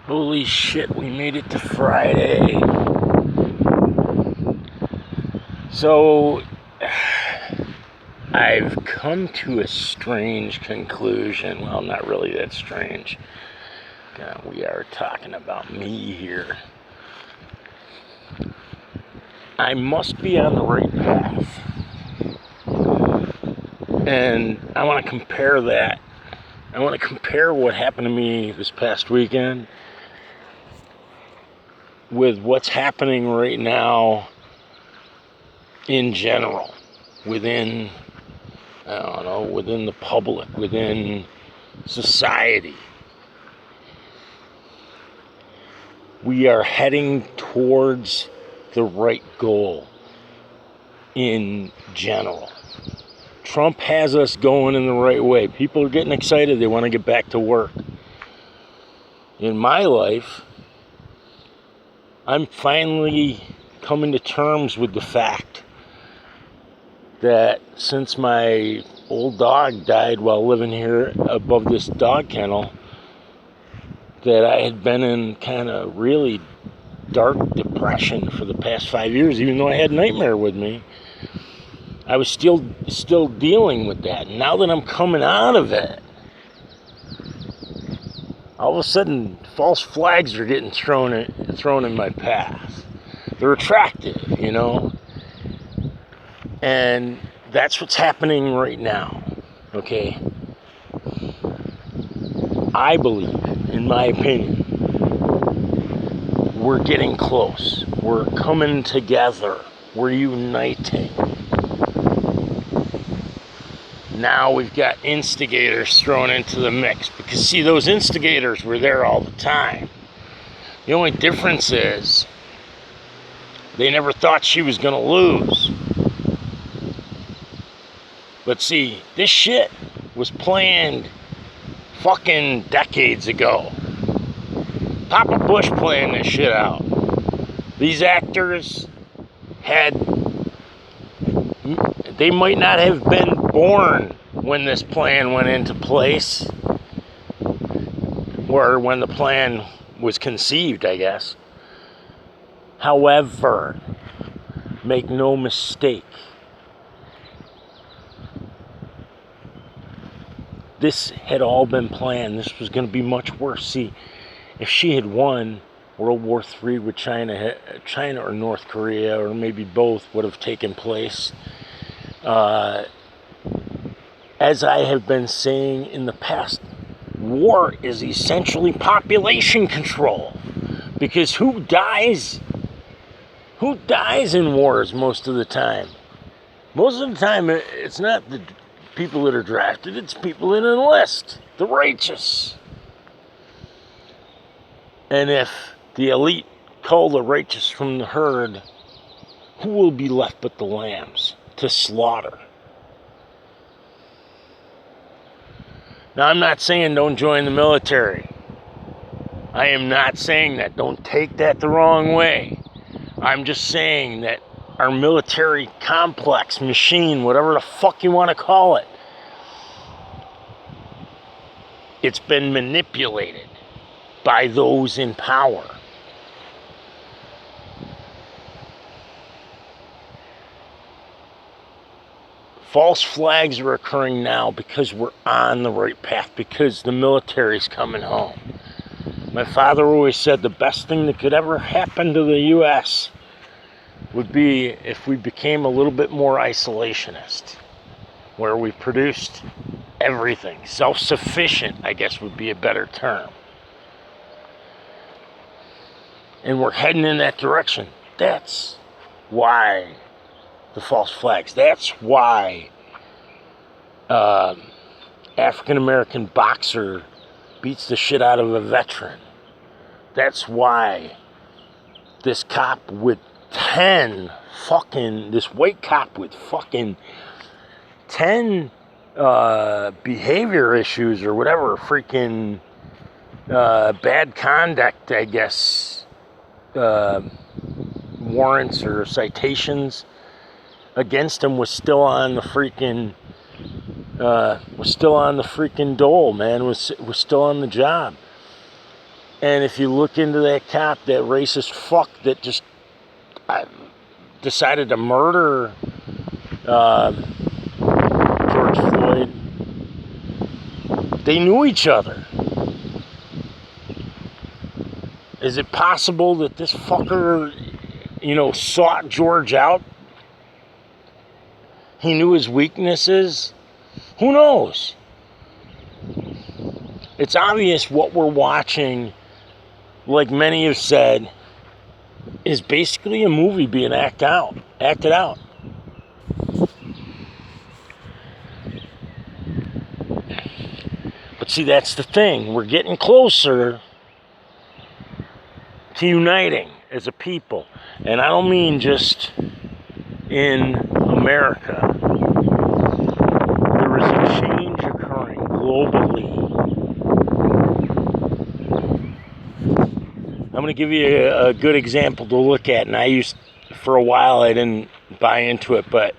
Holy shit, we made it to Friday. So, I've come to a strange conclusion. Well, not really that strange. We are talking about me here. I must be on the right path. And I want to compare that. I want to compare what happened to me this past weekend with what's happening right now in general, within the public, within society. We are heading towards the right goal in general. Trump has us going in the right way. People are getting excited. They want to get back to work. In my life, I'm finally coming to terms with the fact that since my old dog died while living here above this dog kennel, that I had been in kind of really dark depression for the past 5 years. Even though I had nightmare with me, I was still dealing with that. And now that I'm coming out of it, all of a sudden false flags are getting thrown in my path. They're attractive, and that's what's happening right now. Okay, I believe, in my opinion, we're getting close. We're coming together. We're uniting. Now we've got instigators thrown into the mix. Because, see, those instigators were there all the time. The only difference is they never thought she was going to lose. But, see, this shit was planned fucking decades ago. Papa Bush planned this shit out. These actors they might not have been born when this plan went into place, or when the plan was conceived, I guess. However, make no mistake, this had all been planned. This was going to be much worse. See, if she had won, World War III with China or North Korea, or maybe both, would have taken place. As I have been saying in the past, war is essentially population control. Because who dies in wars most of the time? Most of the time, it's not the people that are drafted, it's people that enlist, the righteous. And if the elite cull the righteous from the herd, who will be left but the lambs to slaughter? Now, I'm not saying don't join the military. I am not saying that. Don't take that the wrong way. I'm just saying that our military complex, machine, whatever the fuck you want to call it, it's been manipulated by those in power. False flags are occurring now because we're on the right path, because the military's coming home. My father always said the best thing that could ever happen to the U.S. would be if we became a little bit more isolationist, where we produced everything. Self-sufficient, I guess, would be a better term. And we're heading in that direction. That's why the false flags. That's why African-American boxer beats the shit out of a veteran. That's why this cop with this white cop with fucking 10 behavior issues or whatever, freaking bad conduct, I guess, warrants or citations against him was still on the freaking dole, man. Was still on the job. And if you look into that cop, that racist fuck that just decided to murder George Floyd, they knew each other. Is it possible that this fucker, sought George out? He knew his weaknesses? Who knows? It's obvious what we're watching, like many have said, is basically a movie being acted out. But see, that's the thing. We're getting closer to uniting as a people. And I don't mean just in America. There is a change occurring globally. I'm going to give you a good example to look at. And for a while, I didn't buy into it, but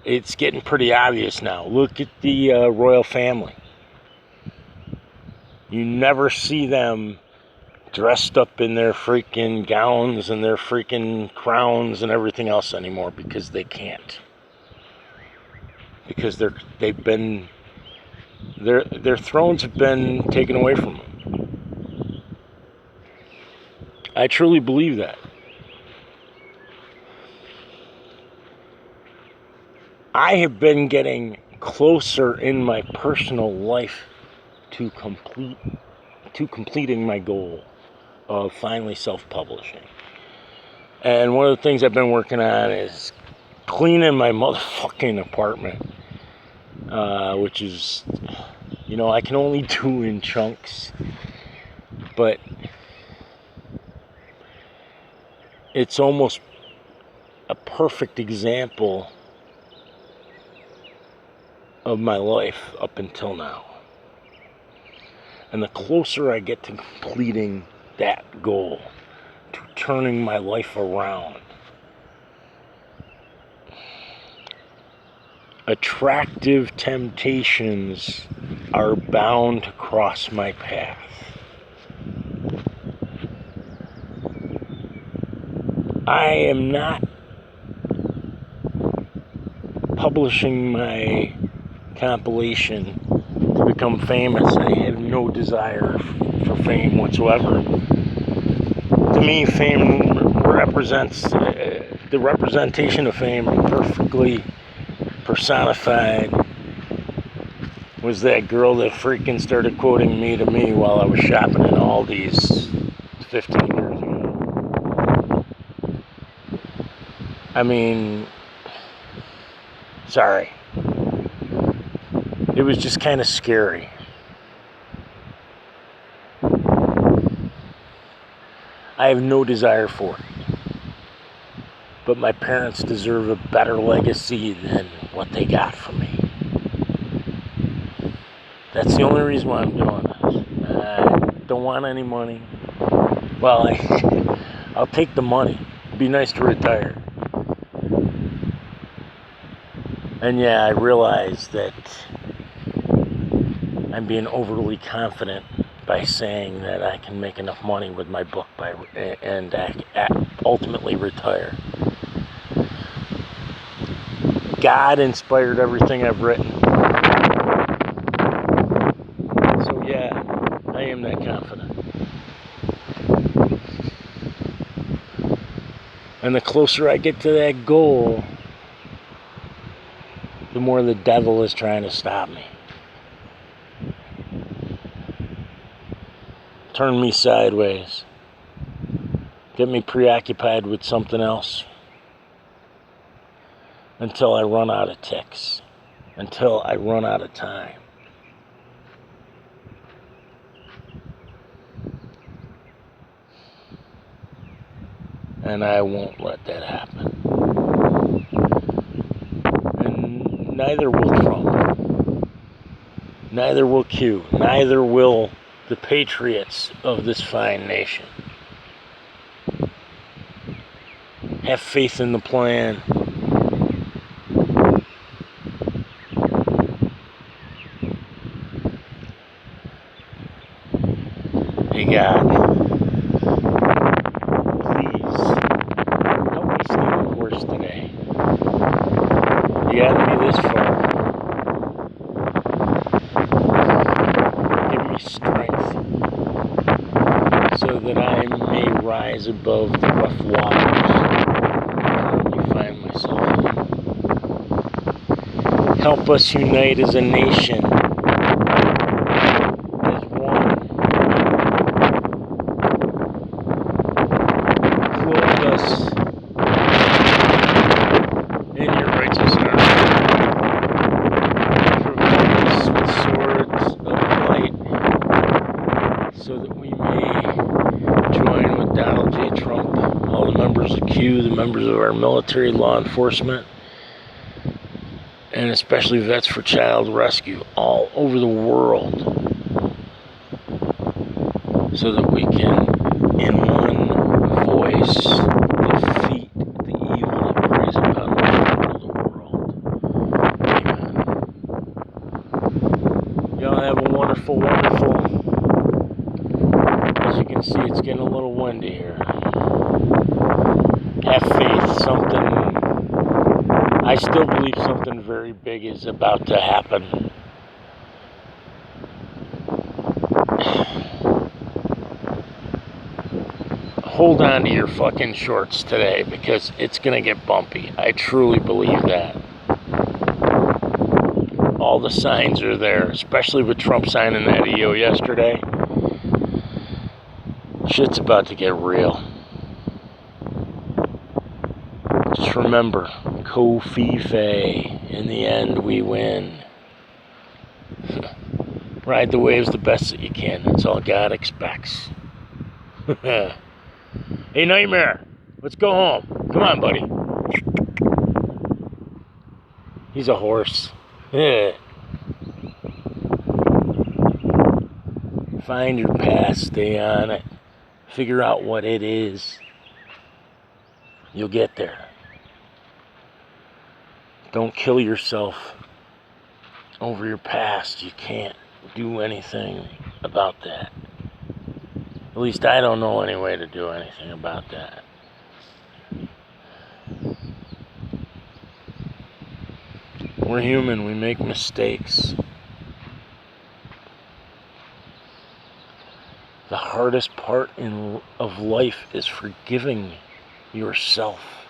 it's getting pretty obvious now. Look at the royal family. You never see them dressed up in their freaking gowns and their freaking crowns and everything else anymore because they can't. Because their thrones have been taken away from them. I truly believe that. I have been getting closer in my personal life to completing my goal of finally self-publishing. And one of the things I've been working on is cleaning my motherfucking apartment, which is, I can only do in chunks, but it's almost a perfect example of my life up until now. And the closer I get to completing that goal, to turning my life around, attractive temptations are bound to cross my path. I am not publishing my compilation to become famous. I have no desire for fame whatsoever. To me, fame represents the representation of fame perfectly personified was that girl that freaking started quoting Me to Me while I was shopping in Aldi's 15 years ago. I mean, sorry. It was just kind of scary. I have no desire for it. But my parents deserve a better legacy than what they got from me. That's the only reason why I'm doing this. I don't want any money. Well, I'll take the money. It'd be nice to retire. And yeah, I realize that I'm being overly confident by saying that I can make enough money with my book and ultimately retire. God inspired everything I've written. So yeah, I am that confident. And the closer I get to that goal, the more the devil is trying to stop me. Turn me sideways. Get me preoccupied with something else. Until I run out of ticks. Until I run out of time. And I won't let that happen. And neither will Trump. Neither will Q. Neither will the patriots of this fine nation. Have faith in the plan. Hey God, please help me stay the course today. You got me this far. Give me strength so that I may rise above the rough waters I find myself in. Help us unite as a nation, as one. Clothe us in your righteous armor. Provide us with swords of light, so that we may join with Donald J. Trump, all the members of Q, the members of our military, law enforcement, and especially Vets for Child Rescue all over the world, so that we can, in one voice, defeat the evil that preys upon the world. Amen. Y'all have a wonderful, wonderful. As you can see, it's getting a little windy here. Have faith, I still believe something very big is about to happen. Hold on to your fucking shorts today, because it's gonna get bumpy. I truly believe that. All the signs are there, especially with Trump signing that EO yesterday. Shit's about to get real. Just remember, Kofife. In the end, we win. Ride the waves the best that you can. That's all God expects. Hey, Nightmare, let's go home. Come on, buddy. He's a horse. Find your path, stay on it. Figure out what it is. You'll get there. Don't kill yourself over your past. You can't do anything about that. At least I don't know any way to do anything about that. We're human, we make mistakes. The hardest part of life is forgiving yourself.